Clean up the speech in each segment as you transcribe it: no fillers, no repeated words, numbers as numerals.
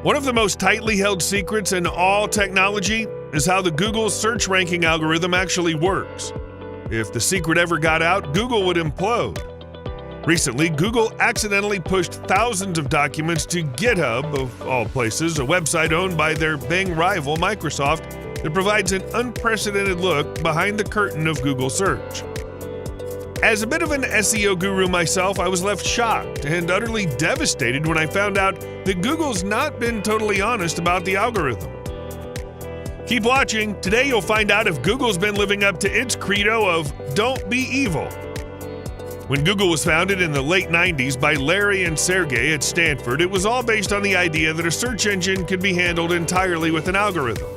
One of the most tightly held secrets in all technology is how the Google search ranking algorithm actually works. If the secret ever got out, Google would implode. Recently, Google accidentally pushed thousands of documents to GitHub, of all places, a website owned by their Bing rival, Microsoft, that provides an unprecedented look behind the curtain of Google search. As a bit of an SEO guru myself, I was left shocked and utterly devastated when I found out that Google's not been totally honest about the algorithm. Keep watching. Today you'll find out if Google's been living up to its credo of "Don't be evil." When Google was founded in the late 90s by Larry and Sergey at Stanford, it was all based on the idea that a search engine could be handled entirely with an algorithm.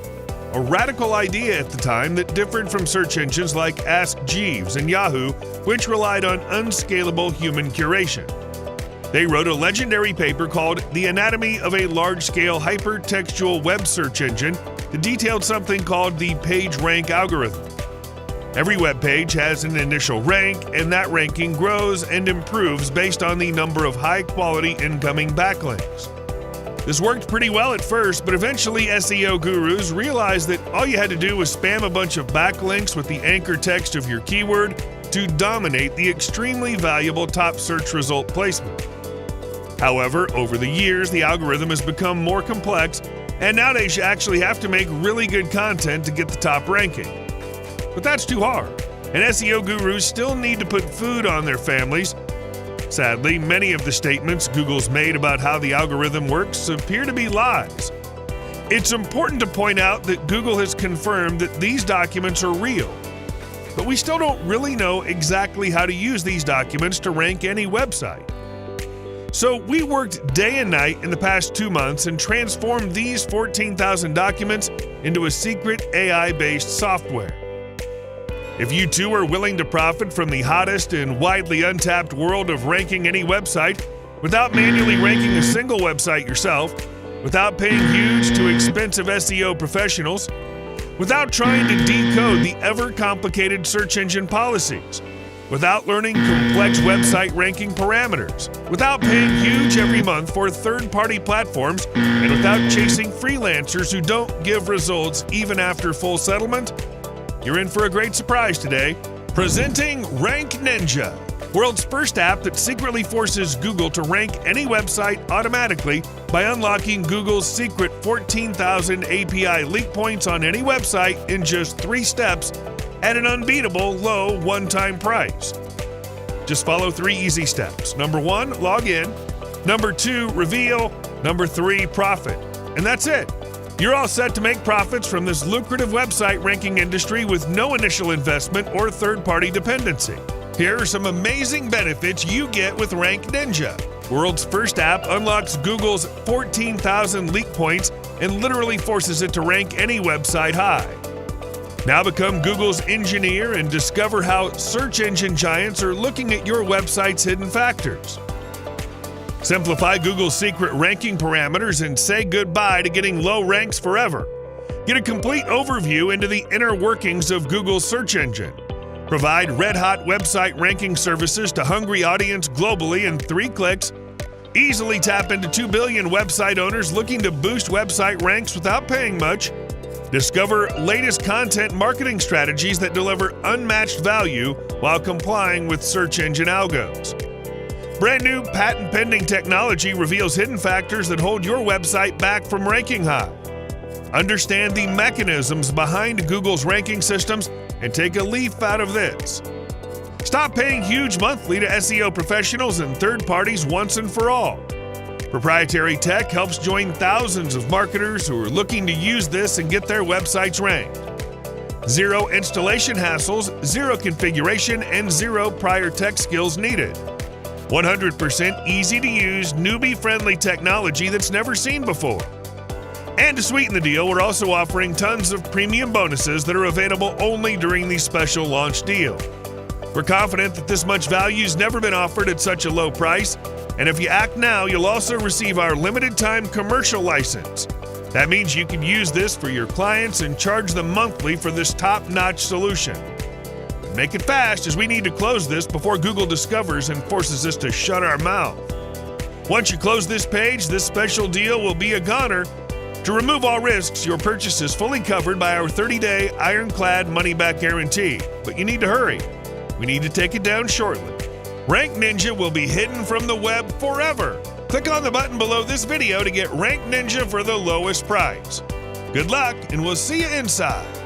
A radical idea at the time that differed from search engines like Ask Jeeves and Yahoo, which relied on unscalable human curation. They wrote a legendary paper called The Anatomy of a Large-Scale Hypertextual Web Search Engine that detailed something called the PageRank algorithm. Every web page has an initial rank, and that ranking grows and improves based on the number of high-quality incoming backlinks. This worked pretty well at first, but eventually SEO gurus realized that all you had to do was spam a bunch of backlinks with the anchor text of your keyword to dominate the extremely valuable top search result placement. However, over the years, the algorithm has become more complex, and nowadays you actually have to make really good content to get the top ranking. But that's too hard, and SEO gurus still need to put food on their families. Sadly, many of the statements Google's made about how the algorithm works appear to be lies. It's important to point out that Google has confirmed that these documents are real, but we still don't really know exactly how to use these documents to rank any website. So we worked day and night in the past 2 months and transformed these 14,000 documents into a secret AI-based software. If you too are willing to profit from the hottest and widely untapped world of ranking any website without manually ranking a single website yourself, without paying huge to expensive SEO professionals, without trying to decode the ever-complicated search engine policies, without learning complex website ranking parameters, without paying huge every month for third-party platforms, and without chasing freelancers who don't give results even after full settlement, you're in for a great surprise today. Presenting RankNinja, world's first app that secretly forces Google to rank any website automatically by unlocking Google's secret 14,000 API leak points on any website in just 3 steps at an unbeatable low one-time price. Just follow 3 easy steps. Number 1, log in. Number 2, reveal. Number 3, profit. And that's it. You're all set to make profits from this lucrative website ranking industry with no initial investment or third-party dependency. Here are some amazing benefits you get with RankNinja. World's first app unlocks Google's 14,000 leak points and literally forces it to rank any website high. Now become Google's engineer and discover how search engine giants are looking at your website's hidden factors. Simplify Google's secret ranking parameters and say goodbye to getting low ranks forever. Get a complete overview into the inner workings of Google's search engine. Provide red-hot website ranking services to hungry audience globally in 3 clicks. Easily tap into 2 billion website owners looking to boost website ranks without paying much. Discover latest content marketing strategies that deliver unmatched value while complying with search engine algos. Brand new patent-pending technology reveals hidden factors that hold your website back from ranking high. Understand the mechanisms behind Google's ranking systems and take a leaf out of this. Stop paying huge monthly to SEO professionals and third parties once and for all. Proprietary tech helps join thousands of marketers who are looking to use this and get their websites ranked. 0 installation hassles, 0 configuration, and 0 prior tech skills needed. 100% easy-to-use, newbie-friendly technology that's never seen before. And to sweeten the deal, we're also offering tons of premium bonuses that are available only during the special launch deal. We're confident that this much value's never been offered at such a low price, and if you act now, you'll also receive our limited-time commercial license. That means you can use this for your clients and charge them monthly for this top-notch solution. Make it fast, as we need to close this before Google discovers and forces us to shut our mouth. Once you close this page, this special deal will be a goner. To remove all risks, your purchase is fully covered by our 30-day ironclad money-back guarantee. But you need to hurry. We need to take it down shortly. RankNinja will be hidden from the web forever. Click on the button below this video to get RankNinja for the lowest price. Good luck, and we'll see you inside.